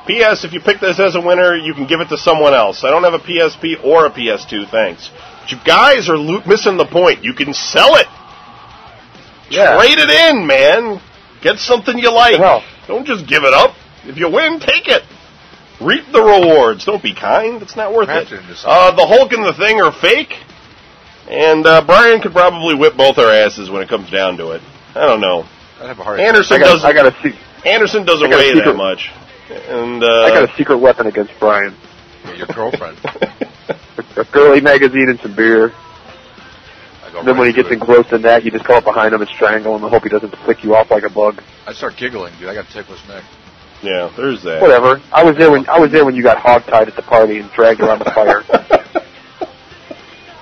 P.S. If you pick this as a winner, you can give it to someone else. I don't have a PSP or a PS2, thanks. But you guys are missing the point. You can sell it. Yeah. Trade it in, man. Get something you like. Don't just give it up. If you win, take it. Reap the rewards. Don't be kind. It's not worth it. The Hulk and the Thing are fake. And Brian could probably whip both our asses when it comes down to it. I don't know. I have a hard Anderson doesn't weigh that much. And I got a secret weapon against Brian. Yeah, your girlfriend. A girly magazine and some beer. Then when he gets engrossed in that, you just come up behind him and strangle him and hope he doesn't flick you off like a bug. I start giggling, dude. I got a ticklish neck. Yeah, there's that. Whatever. I was there when you got hogtied at the party and dragged around the fire.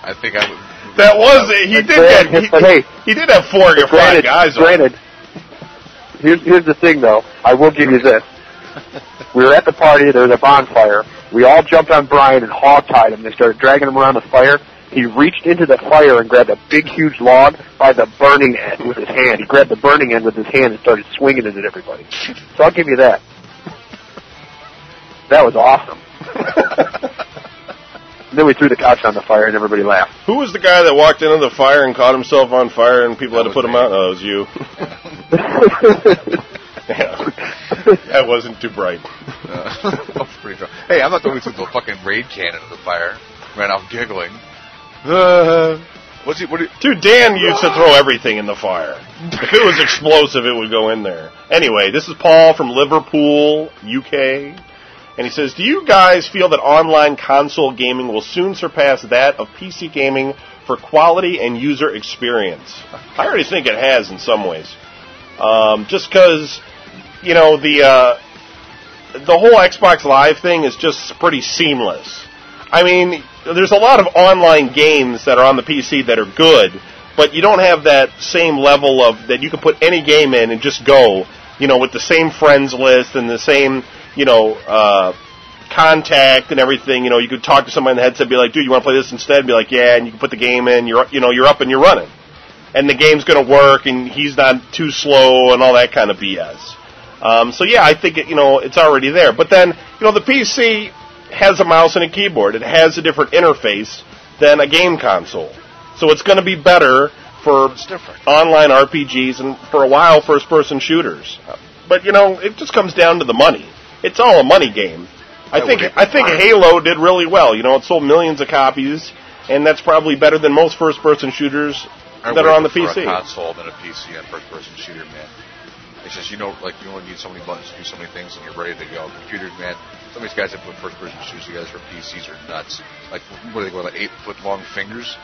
I think I would. That was it. He did have 4 or 5 guys on. Granted, here's the thing, though. I will give you this. We were at the party. There was a bonfire. We all jumped on Brian and hogtied him. They started dragging him around the fire. He reached into the fire and grabbed a big, huge log by the burning end with his hand. He grabbed the burning end with his hand and started swinging it at everybody. So I'll give you that. That was awesome. Then we threw the couch on the fire and everybody laughed. Who was the guy that walked into the fire and caught himself on fire and people had to put him out? Oh, it was you. Yeah. That wasn't too bright. That was pretty dry. Hey, I'm not the one who threw the fucking raid can into the fire. Ran off giggling. Dude, Dan used to throw everything in the fire. If it was explosive, it would go in there. Anyway, this is Paul from Liverpool, UK. And he says, do you guys feel that online console gaming will soon surpass that of PC gaming for quality and user experience? I already think it has in some ways. Just because, you know, the whole Xbox Live thing is just pretty seamless. I mean, there's a lot of online games that are on the PC that are good, but you don't have that same level of that you can put any game in and just go, you know, with the same friends list and the same, you know, contact and everything. You know, you could talk to somebody in the headset and be like, dude, you want to play this instead? And be like, yeah, and you can put the game in, you're up and you're running. And the game's going to work, and he's not too slow and all that kind of BS. So, yeah, I think, it's already there. But then, the PC has a mouse and a keyboard. It has a different interface than a game console. So it's going to be better for online RPGs and, for a while, first-person shooters. But, it just comes down to the money. It's all a money game. I think Halo did really well. It sold millions of copies, and that's probably better than most first-person shooters that are on the PC. I console than a PC and first-person shooter, man. It's just, you only need so many buttons to do so many things, and you're ready to go. Computers, man, some of these guys that put first-person shooters together for PCs are nuts. Like, what do they go, like 8-foot-long fingers?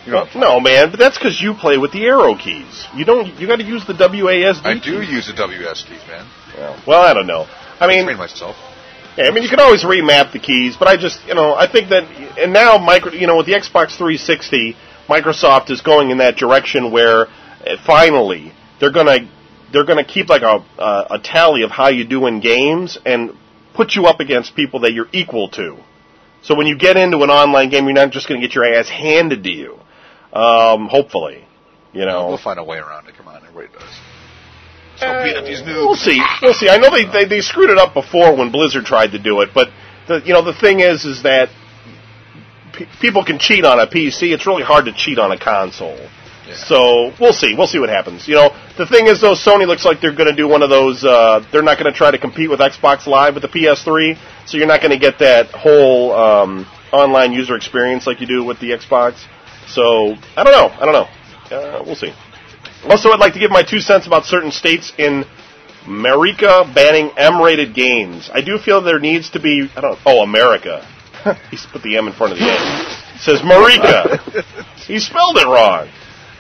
No, man, but that's because you play with the arrow keys. You got to use the WASD I do use the WS keys, man. Yeah. Well, I don't know. I mean, train myself. Yeah, I mean, you can always remap the keys, but I just, I think that, and now, with the Xbox 360, Microsoft is going in that direction where, finally, they're gonna keep like a tally of how you do in games and put you up against people that you're equal to. So when you get into an online game, you're not just going to get your ass handed to you. Hopefully, We'll find a way around it. Come on, everybody does. These noobs. We'll see. I know they screwed it up before when Blizzard tried to do it, but the thing is that people can cheat on a PC. It's really hard to cheat on a console. Yeah. So we'll see. We'll see what happens. The thing is, though, Sony looks like they're going to do one of those. They're not going to try to compete with Xbox Live with the PS3, so you're not going to get that whole online user experience like you do with the Xbox. So I don't know. We'll see. Also, I'd like to give my 2 cents about certain states in America banning M-rated games. I do feel there needs to be, America. He's put the M in front of the A. It says Marica. He spelled it wrong.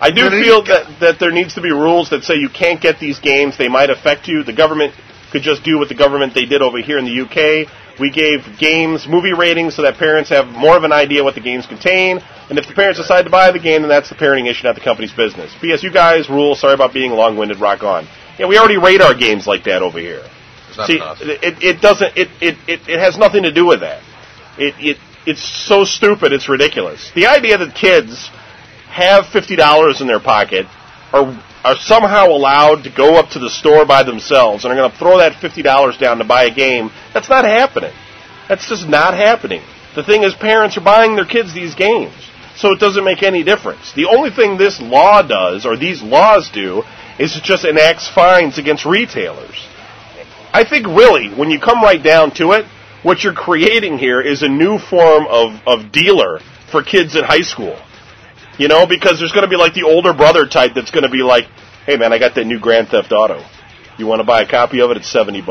I do feel that there needs to be rules that say you can't get these games. They might affect you. The government could just do what the government they did over here in the UK. We gave games movie ratings so that parents have more of an idea what the games contain. And if the parents decide to buy the game, then that's the parenting issue, not the company's business. P.S. You guys rule. Sorry about being long-winded. Rock on. Yeah, we already rate our games like that over here. See, it doesn't. It has nothing to do with that. It's so stupid. It's ridiculous. The idea that kids have $50 in their pocket, or are somehow allowed to go up to the store by themselves and are going to throw that $50 down to buy a game, that's not happening. That's just not happening. The thing is, parents are buying their kids these games, so it doesn't make any difference. The only thing this law does, or these laws do, is it just enacts fines against retailers. I think really, when you come right down to it, what you're creating here is a new form of dealer for kids in high school. You know, because there's going to be like the older brother type that's going to be like, hey man, I got that new Grand Theft Auto. You want to buy a copy of it? It's $70.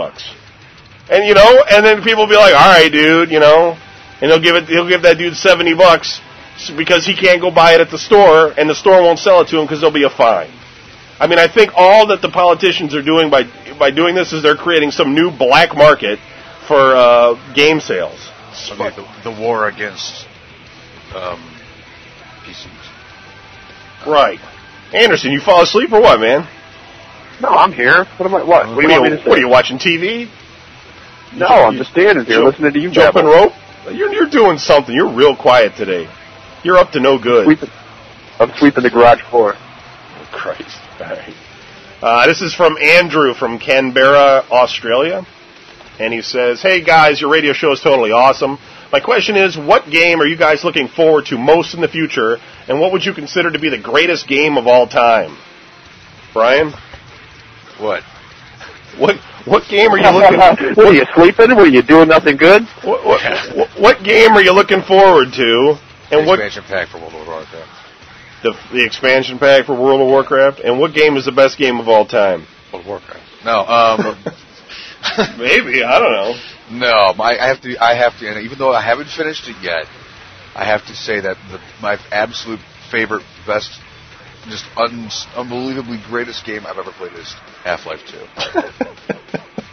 And you know, and then people will be like, all right, dude, you know, and he'll give that dude $70 because he can't go buy it at the store, and the store won't sell it to him because there'll be a fine. I mean, I think all that the politicians are doing by doing this is they're creating some new black market for game sales. So the war against PCs. Right. Anderson, you fall asleep or what, man? No, I'm here. What do you want me to say? What, are you watching TV? No, I'm just standing here listening to you jumping rope? You're doing something. You're real quiet today. You're up to no good. I'm sweeping the garage floor. Oh, Christ. All right. This is from Andrew from Canberra, Australia. And he says, hey, guys, your radio show is totally awesome. My question is, what game are you guys looking forward to most in the future, and what would you consider to be the greatest game of all time? Brian? What? What game are you looking for? What, are you sleeping? Were you doing nothing good? What game are you looking forward to? And the expansion pack for World of Warcraft. The expansion pack for World of Warcraft? And what game is the best game of all time? World of Warcraft. No, maybe, I don't know. No, I have to, and even though I haven't finished it yet, I have to say that my absolute favorite, best, just unbelievably greatest game I've ever played is Half-Life 2.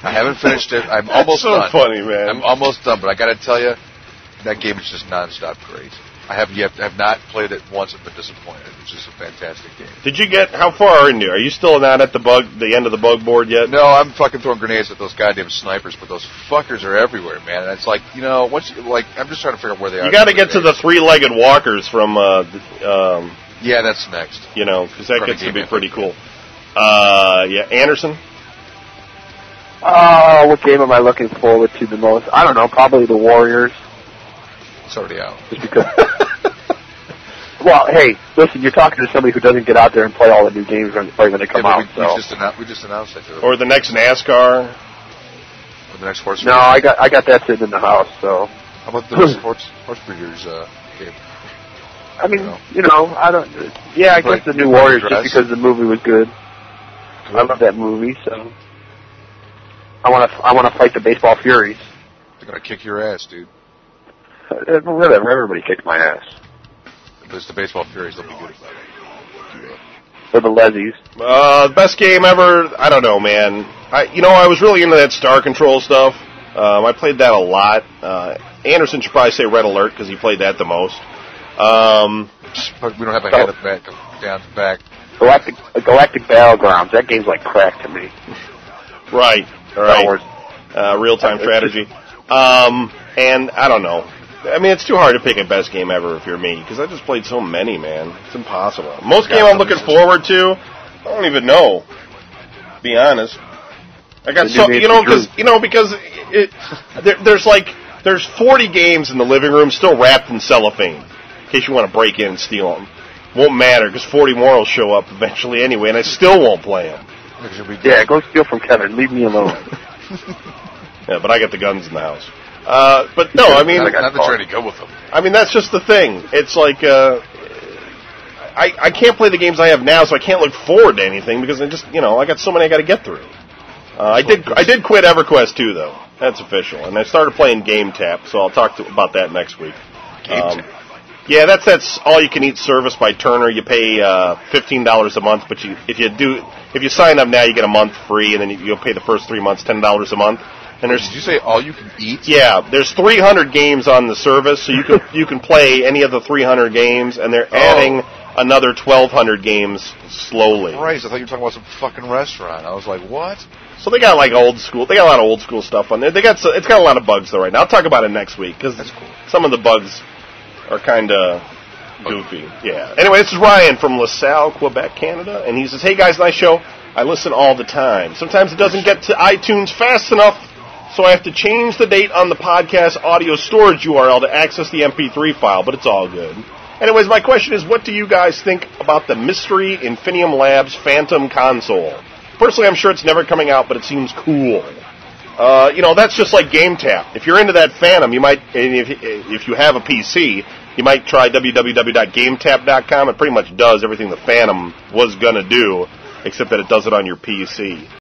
I haven't finished it. I'm almost done. That's so funny, man. I'm almost done, but I got to tell you, that game is just nonstop great. I have not played it once and been disappointed. It's just a fantastic game. Did you get, how far into it? Are you still not at the end of the bug board yet? No, I'm fucking throwing grenades at those goddamn snipers, but those fuckers are everywhere, man. And it's like, you know, I'm just trying to figure out where they are. You got to get to the three-legged walkers from, yeah, that's next. You know, because that gets to be pretty cool. Yeah, Anderson? What game am I looking forward to the most? I don't know, probably the Warriors. It's already out. Just because. Well, hey, listen, you're talking to somebody who doesn't get out there and play all the new games right when they come out. We just announced that. Or the next NASCAR. Or the next horse. No, I got that sitting in the house. So. How about the horse breeders game? I mean, you know, I don't. Yeah, I guess the new Warriors just because the movie was good. I love that movie, so. I want to fight the baseball furies. They're gonna kick your ass, dude. Whatever, everybody kicked my ass. But it's the baseball furies. They'll be good about it. Or the Lezzies. Best game ever? I don't know, man. I was really into that Star Control stuff. I played that a lot. Anderson should probably say Red Alert because he played that the most. But we don't have a head up down the back. Galactic Battlegrounds. That game's like crack to me. Right. Real-time strategy. And I don't know. I mean, it's too hard to pick a best game ever if you're me, because I just played so many, man. It's impossible. Most game I'm looking forward to, I don't even know. To be honest, I got so because there's 40 games in the living room still wrapped in cellophane, in case you want to break in and steal them. Won't matter because 40 more will show up eventually anyway, and I still won't play them. Yeah, go steal from Kevin. Leave me alone. Yeah, but I got the guns in the house. But no, I mean, not that you're ready to go with them. I mean, that's just the thing. It's like I can't play the games I have now, so I can't look forward to anything because I just I got so many I got to get through. I did quit EverQuest 2 though. That's official, and I started playing Game Tap, so I'll talk about that next week. Yeah, that's all you can eat service by Turner. You pay $15 a month, but if you sign up now, you get a month free, and then you'll pay the first 3 months $10 a month. And did you say all you can eat? Yeah, there's 300 games on the service, so you can play any of the 300 games, and they're adding another 1,200 games slowly. Christ, I thought you were talking about some fucking restaurant. I was like, what? So they got like old school. They got a lot of old school stuff on there. It's got a lot of bugs though right now. I'll talk about it next week because some of the bugs are kind of Goofy, yeah. Anyway, this is Ryan from LaSalle, Quebec, Canada, and he says, hey guys, nice show. I listen all the time. Sometimes it doesn't get to iTunes fast enough, so I have to change the date on the podcast audio storage URL to access the MP3 file, but it's all good. Anyways, my question is, what do you guys think about the Mystery Infinium Labs Phantom console? Personally, I'm sure it's never coming out, but it seems cool. That's just like GameTap. If you're into that Phantom, you might, and if you have a PC, you might try www.gametap.com. It pretty much does everything the Phantom was going to do, except that it does it on your PC.